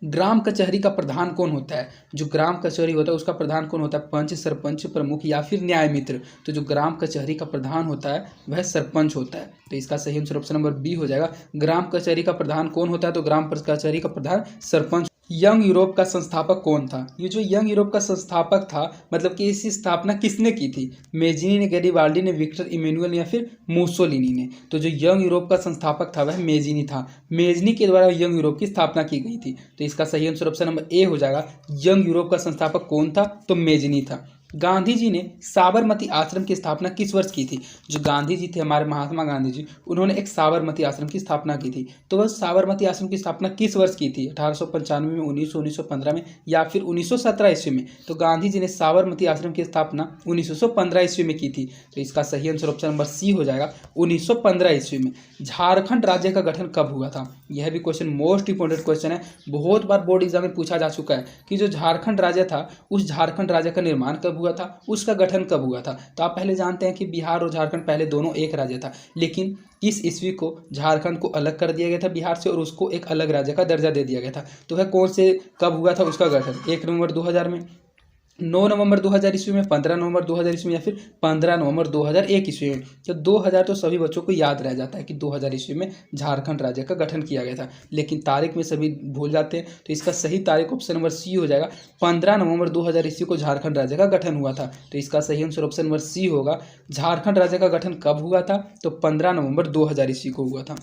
ग्राम कचहरी का प्रधान कौन होता है? जो ग्राम कचहरी होता है उसका प्रधान कौन होता है? पंच, सरपंच, प्रमुख या फिर न्याय मित्र? तो जो ग्राम कचहरी का प्रधान होता है वह सरपंच होता है। तो इसका सही आंसर ऑप्शन नंबर बी हो जाएगा, ग्राम कचहरी का प्रधान कौन होता है? तो ग्राम कचहरी का प्रधान सरपंच। यंग यूरोप का संस्थापक कौन था? ये जो यंग यूरोप का संस्थापक था मतलब कि इसकी स्थापना किसने की थी? मेजिनी ने, गैरिबाल्डी ने, विक्टर इमैनुअल या फिर मुसोलिनी ने? तो जो यंग यूरोप का संस्थापक था वह मेजिनी था। मेजिनी के द्वारा यंग यूरोप की स्थापना की गई थी। तो इसका सही आंसर ऑप्शन नंबर ए हो जाएगा, यंग यूरोप का संस्थापक कौन था? तो मेजिनी था। गांधी जी ने साबरमती आश्रम की स्थापना किस वर्ष की थी? जो गांधी जी थे हमारे महात्मा गांधी जी, उन्होंने एक साबरमती आश्रम की स्थापना की थी। तो वह साबरमती आश्रम की स्थापना किस वर्ष की थी? 1895 में, 1915 में या फिर 1917 ईस्वी में? तो गांधी जी ने साबरमती आश्रम की स्थापना 1915 ईस्वी में की थी। तो इसका सही आंसर ऑप्शन नंबर सी हो जाएगा, 1915 ईस्वी में। झारखंड राज्य का गठन कब हुआ था? यह भी क्वेश्चन मोस्ट इंपोर्टेंट क्वेश्चन है, बहुत बार बोर्ड एग्जाम में पूछा जा चुका है कि जो झारखंड राज्य था, उस झारखंड राज्य का निर्माण कब हुआ था, उसका गठन कब हुआ था? तो आप पहले जानते हैं कि बिहार और झारखंड पहले दोनों एक राज्य था, लेकिन इस ईस्वी को झारखंड को अलग कर दिया गया था बिहार से और उसको एक अलग राज्य का दर्जा दे दिया गया था। तो वह कौन से कब हुआ था उसका गठन? 1 नवंबर 2000 में, 9 नवंबर 2000 ईस्वी में, 15 नवंबर 2000 ईस्वी में या फिर 15 नवंबर 2001 ईस्वी में? तो 2000 तो सभी बच्चों को याद रह जाता है कि 2000 ईस्वी में झारखंड राज्य का गठन किया गया था, लेकिन तारीख में सभी भूल जाते हैं। तो इसका सही तारीख ऑप्शन नंबर सी हो जाएगा, 15 नवंबर 2000 ईस्वी को झारखंड राज्य का गठन हुआ था। तो इसका सही आंसर ऑप्शन नंबर सी होगा। झारखंड राज्य का गठन कब हुआ था? तो 15 नवंबर 2000 ईस्वी को हुआ था।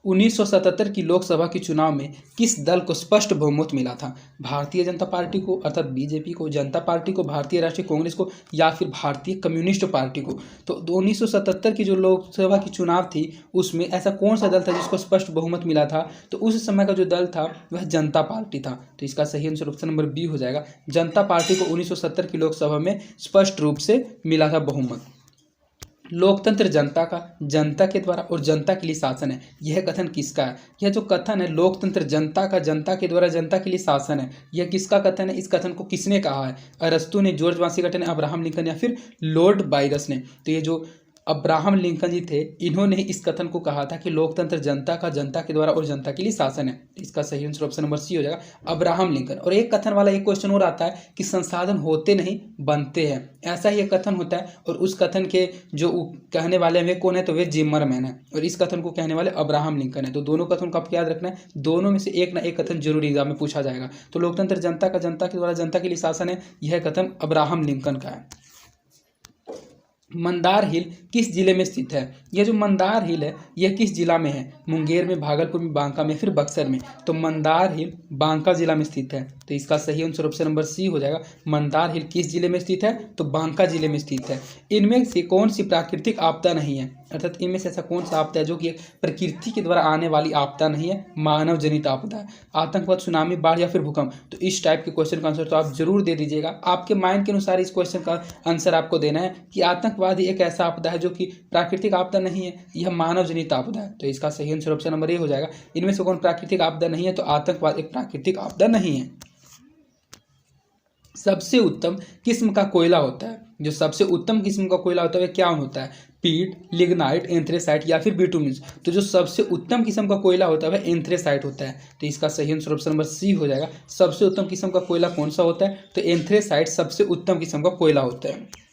1977 की लोकसभा के चुनाव में किस दल को स्पष्ट बहुमत मिला था? भारतीय जनता पार्टी को अर्थात बीजेपी को, जनता पार्टी को, भारतीय राष्ट्रीय कांग्रेस को या फिर भारतीय कम्युनिस्ट पार्टी को? तो 1977 की जो लोकसभा की चुनाव थी उसमें ऐसा कौन सा दल था जिसको स्पष्ट बहुमत मिला था? तो उस समय का जो दल था वह जनता पार्टी था। तो इसका सही आंसर ऑप्शन नंबर बी हो जाएगा। जनता पार्टी को 1970 की लोकसभा में स्पष्ट रूप से मिला था बहुमत। लोकतंत्र जनता का, जनता के द्वारा और जनता के लिए शासन है, यह कथन किसका है? यह जो कथन है लोकतंत्र जनता का, जनता के द्वारा जनता के लिए शासन है, यह किसका कथन है? इस कथन को किसने कहा है? अरस्तु ने, जॉर्ज वाशिंगटन ने, अब्राहम लिंकन या फिर लॉर्ड बायरस ने? तो ये जो अब्राहम लिंकन जी थे इन्होंने इस कथन को कहा था कि लोकतंत्र जनता का, जनता के द्वारा और जनता के लिए शासन है। इसका सही आंसर ऑप्शन नंबर सी हो जाएगा, अब्राहम लिंकन। और एक कथन वाला एक क्वेश्चन और आता है कि संसाधन होते नहीं बनते हैं, ऐसा ही एक कथन होता है और उस कथन के जो कहने वाले वे कौन है? तो वे जिम्मरमैन है और इस कथन को कहने वाले अब्राहम लिंकन है। तो दोनों कथन को आपको याद रखना है, दोनों में से एक ना एक कथन जरूर एग्जाम में पूछा जाएगा। तो लोकतंत्र जनता का, जनता के द्वारा जनता के लिए शासन है, यह कथन अब्राहम लिंकन का है। मंदार हिल किस जिले में स्थित है? यह जो मंदार हिल है यह किस जिला में है? मुंगेर में, भागलपुर में, बांका में, फिर बक्सर में? तो मंदार हिल बांका जिला में स्थित है। तो इसका सही आंसर ऑप्शन नंबर सी हो जाएगा। मंदार हिल किस जिले में स्थित है? तो बांका जिले में स्थित है। इनमें से कौन सी प्राकृतिक आपदा नहीं है? अर्थात इनमें से ऐसा कौन सा आपदा है जो कि एक प्रकृति के द्वारा आने वाली आपदा नहीं है, मानव जनित आपदा है? आतंकवाद, सुनामी, बाढ़ या फिर भूकंप? तो इस टाइप के क्वेश्चन का आंसर तो आप जरूर दे दीजिएगा। आपके माइंड के अनुसार इस क्वेश्चन का आंसर आपको देना है कि आतंकवाद ही एक ऐसा आपदा है जो कि प्राकृतिक आपदा नहीं है, यह मानव जनित आपदा है। तो इसका सही आंसर ऑप्शन नंबर ए हो जाएगा। इनमें से कौन प्राकृतिक आपदा नहीं है? तो आतंकवाद एक प्राकृतिक आपदा नहीं है। सबसे उत्तम किस्म का कोयला होता है? जो सबसे उत्तम किस्म का कोयला होता है वह क्या होता है? पीट, लिग्नाइट, एंथ्रेसाइट या फिर बिटुमिन? तो जो सबसे उत्तम किस्म का कोयला होता है वह एंथ्रेसाइट होता है। तो इसका सही आंसर ऑप्शन नंबर सी हो जाएगा। सबसे उत्तम किस्म का कोयला कौन सा होता है? तो एंथ्रेसाइट सबसे उत्तम किस्म का कोयला होता है।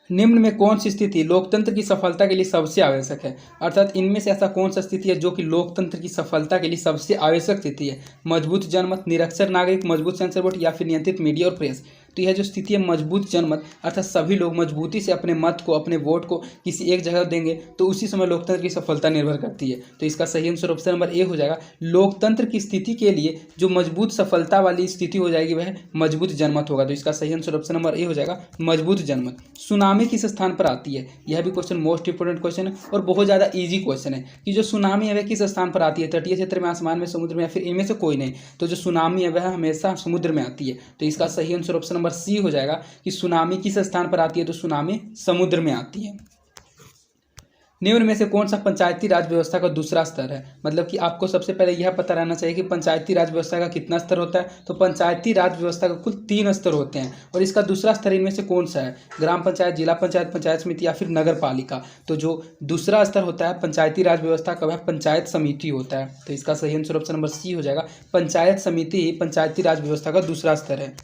निम्न में कौन सी स्थिति लोकतंत्र की सफलता के लिए सबसे आवश्यक है? अर्थात इनमें से ऐसा कौन सा स्थिति है जो कि लोकतंत्र की सफलता के लिए सबसे आवश्यक स्थिति है? मजबूत जनमत, निरक्षर नागरिक, मजबूत सेंसर बोर्ड या फिर नियंत्रित मीडिया और प्रेस? तो यह जो स्थिति है मजबूत जनमत, अर्थात सभी लोग मजबूती से अपने मत को, अपने वोट को किसी एक जगह देंगे तो उसी समय लोकतंत्र की सफलता निर्भर करती है। तो इसका सही आंसर ऑप्शन नंबर ए हो जाएगा। लोकतंत्र की स्थिति के लिए जो मजबूत सफलता वाली स्थिति हो जाएगी वह मजबूत जनमत होगा। तो इसका सही आंसर ऑप्शन नंबर ए हो जाएगा, मजबूत जनमत। सुनामी किस स्थान पर आती है? यह भी क्वेश्चन मोस्ट इंपोर्टेंट क्वेश्चन है और बहुत ज़्यादा ईजी क्वेश्चन है कि जो सुनामी है वह किस स्थान पर आती है? तटीय क्षेत्र में, आसमान में, समुद्र में या फिर इनमें से कोई नहीं? तो जो सुनामी है वह हमेशा समुद्र में आती है। तो इसका सही आंसर ऑप्शन नंबर सी हो जाएगा कि सुनामी किस स्थान पर आती है? तो सुनामी समुद्र में आती है। निम्न में से कौन सा पंचायती राज व्यवस्था का दूसरा स्तर है? मतलब कि आपको सबसे पहले यह पता रहना चाहिए कि पंचायती राज व्यवस्था का कितना स्तर होता है। तो पंचायती राज व्यवस्था का कुल 3 स्तर होते हैं और इसका दूसरा स्तर इनमें से कौन सा है? ग्राम पंचायत, जिला पंचायत, पंचायत समिति या फिर नगर पालिका? तो जो दूसरा स्तर होता है पंचायती राज व्यवस्था का वह पंचायत समिति होता है। तो इसका सही आंसर ऑप्शन नंबर सी हो जाएगा। पंचायत समिति ही पंचायती राज व्यवस्था का दूसरा स्तर है।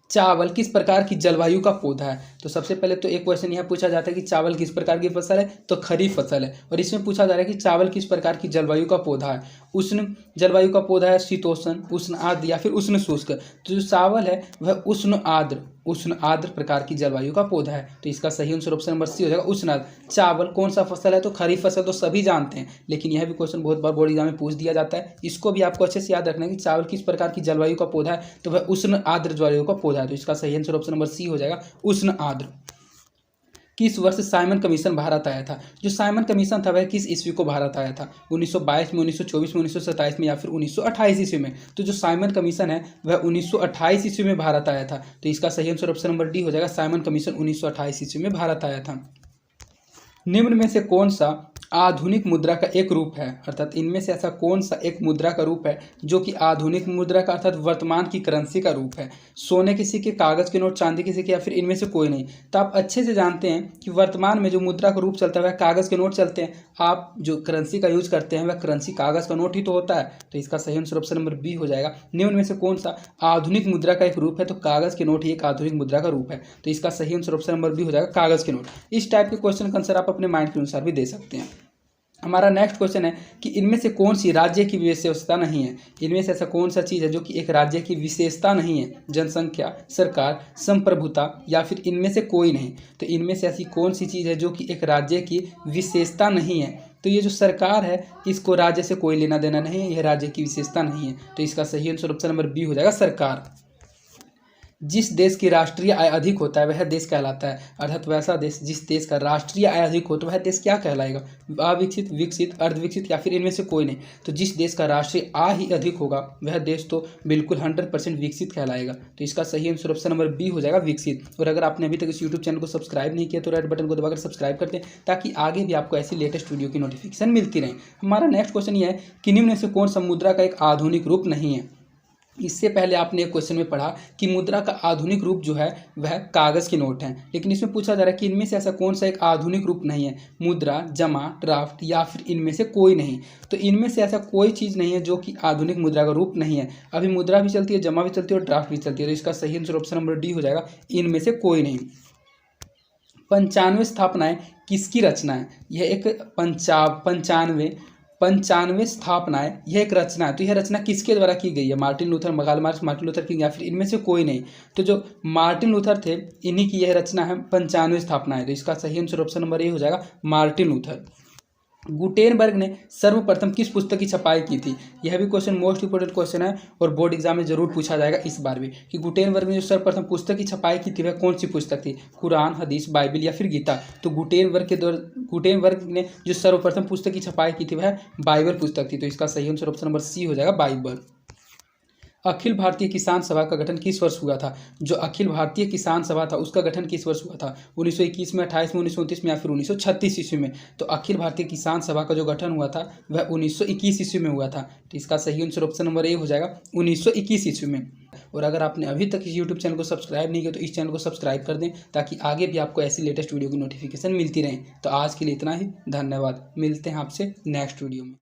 चावल किस प्रकार की जलवायु का पौधा है? तो सबसे पहले तो एक क्वेश्चन यह पूछा जाता है कि चावल किस प्रकार की फसल है? तो खरीफ फसल है। और इसमें पूछा जा रहा है कि चावल किस प्रकार की जलवायु का पौधा है उष्ण जलवायु का पौधा है शीतोष्ण, उष्ण आर्द्र या फिर उष्ण शुष्क। तो जो चावल है वह उष्ण आर्द्र प्रकार की जलवायु का पौधा है। तो इसका सही आंसर ऑप्शन नंबर सी हो जाएगा उष्ण आर्द्र। चावल कौन सा फसल है, तो खरीफ फसल तो सभी जानते हैं, लेकिन यह भी क्वेश्चन बहुत बार बोर्ड एग्जाम में पूछ दिया जाता है। इसको भी आपको अच्छे से याद रखना है कि चावल किस प्रकार की जलवायु का पौधा है, तो वह उष्ण आर्द्र जलवायु का पौधा है। तो इसका सही आंसर ऑप्शन नंबर सी हो जाएगा उष्ण आर्द्र। किस वर्ष साइमन कमीशन भारत आया था? जो साइमन कमीशन था वह किस ईस्वी को भारत आया था? 1922 में, 1924 में, 1927 में या फिर 1928 ईस्वी में? तो जो साइमन कमीशन है वह 1928 ईस्वी में भारत आया था। तो इसका सही आंसर ऑप्शन नंबर डी हो जाएगा, साइमन कमीशन 1928 ईस्वी में भारत आया था। निम्न में से कौन सा आधुनिक मुद्रा का एक रूप है, अर्थात इनमें से ऐसा कौन सा एक मुद्रा का रूप है जो कि आधुनिक मुद्रा का अर्थात वर्तमान की करेंसी का रूप है? सोने के सिक्के, कागज के नोट, चांदी के सिक्के या फिर इनमें से कोई नहीं? तो आप अच्छे से जानते हैं कि वर्तमान में जो मुद्रा का रूप चलता है वह कागज के नोट चलते हैं। आप जो करेंसी का यूज करते हैं वह करेंसी कागज का नोट ही तो होता है। तो इसका सही आंसर ऑप्शन नंबर बी हो जाएगा। निम्न में से कौन सा आधुनिक मुद्रा का एक रूप है? तो कागज के नोट ही एक आधुनिक मुद्रा का रूप है। तो इसका सही आंसर ऑप्शन नंबर बी हो जाएगा, कागज के नोट। इस टाइप के क्वेश्चन का आंसर आप अपने माइंड के अनुसार भी दे सकते हैं। हमारा नेक्स्ट क्वेश्चन है कि इनमें से कौन सी राज्य की विशेषता नहीं है? इनमें से ऐसा कौन सा चीज़ है जो कि एक राज्य की विशेषता नहीं है? जनसंख्या, सरकार, संप्रभुता या फिर इनमें से कोई नहीं? तो इनमें से ऐसी कौन सी चीज़ है जो कि एक राज्य की विशेषता नहीं है? तो ये जो सरकार है इसको राज्य से कोई लेना देना नहीं है, यह राज्य की विशेषता नहीं है। तो इसका सही आंसर ऑप्शन नंबर बी हो जाएगा, सरकार। जिस देश की राष्ट्रीय आय अधिक होता है वह देश कहलाता है, अर्थात वैसा देश जिस देश का राष्ट्रीय आय अधिक हो तो वह देश क्या कहलाएगा? अविकसित, विकसित, अर्धविकसित या फिर इनमें से कोई नहीं? तो जिस देश का राष्ट्रीय आय ही अधिक होगा वह देश तो बिल्कुल 100% विकसित कहलाएगा। तो इसका सही आंसर ऑप्शन नंबर बी हो जाएगा, विकसित। और अगर आपने अभी तक इस यूट्यूब चैनल को सब्सक्राइब नहीं किया तो रेड बटन को दबाकर सब्सक्राइब करते हैं ताकि आगे भी आपको ऐसी लेटेस्ट वीडियो की नोटिफिकेशन मिलती रहे। हमारा नेक्स्ट क्वेश्चन ये है कि निम्न में से कौन सा मुद्रा का एक आधुनिक रूप नहीं है? इससे पहले आपने एक क्वेश्चन में पढ़ा कि मुद्रा का आधुनिक रूप जो है वह कागज के नोट हैं, लेकिन इसमें पूछा जा रहा है कि इनमें से ऐसा कौन सा एक आधुनिक रूप नहीं है? मुद्रा, जमा, ड्राफ्ट या फिर इनमें से कोई नहीं? तो इनमें से ऐसा कोई चीज़ नहीं है जो कि आधुनिक मुद्रा का रूप नहीं है। अभी मुद्रा भी चलती है, जमा भी चलती है और ड्राफ्ट भी चलती है। तो इसका सही आंसर ऑप्शन नंबर डी हो जाएगा, इनमें से कोई नहीं। 95 स्थापनाएं किसकी रचना है? यह एक 95 स्थापनाएं यह एक रचना है। तो यह रचना किसके द्वारा की गई है? Martin Luther, Karl Marx, Martin Luther King या फिर इनमें से कोई नहीं? तो जो मार्टिन लूथर थे इन्हीं की यह रचना है 95 स्थापनाएं। तो इसका सही आंसर ऑप्शन नंबर ए हो जाएगा, मार्टिन लूथर। गुटेनबर्ग ने सर्वप्रथम किस पुस्तक की छपाई की थी? यह भी क्वेश्चन मोस्ट इंपोर्टेंट क्वेश्चन है और बोर्ड एग्जाम में जरूर पूछा जाएगा इस बार भी कि गुटेनबर्ग ने जो सर्वप्रथम पुस्तक की छपाई की थी वह कौन सी पुस्तक थी? कुरान, हदीस, बाइबिल या फिर गीता? तो गुटेनबर्ग ने जो सर्वप्रथम पुस्तक की छपाई की थी वह बाइबल पुस्तक थी। तो इसका सही आंसर ऑप्शन नंबर सी हो जाएगा, बाइबल। अखिल भारतीय किसान सभा का गठन किस वर्ष हुआ था? जो अखिल भारतीय किसान सभा था उसका गठन किस वर्ष हुआ था? 1921 में, 28 में, 1929 में या फिर 1936 ईस्वी में? तो अखिल भारतीय किसान सभा का जो गठन हुआ था वह 1921 ईस्वी में हुआ था। तो इसका सही आंसर ऑप्शन नंबर ए हो जाएगा, 1921 ईस्वी में। और अगर आपने अभी तक इस यूट्यूब चैनल को सब्सक्राइब नहीं किया तो इस चैनल को सब्सक्राइब कर दें ताकि आगे भी आपको ऐसी लेटेस्ट वीडियो की नोटिफिकेशन मिलती रहे। तो आज के लिए इतना ही, धन्यवाद। मिलते हैं आपसे नेक्स्ट वीडियो में।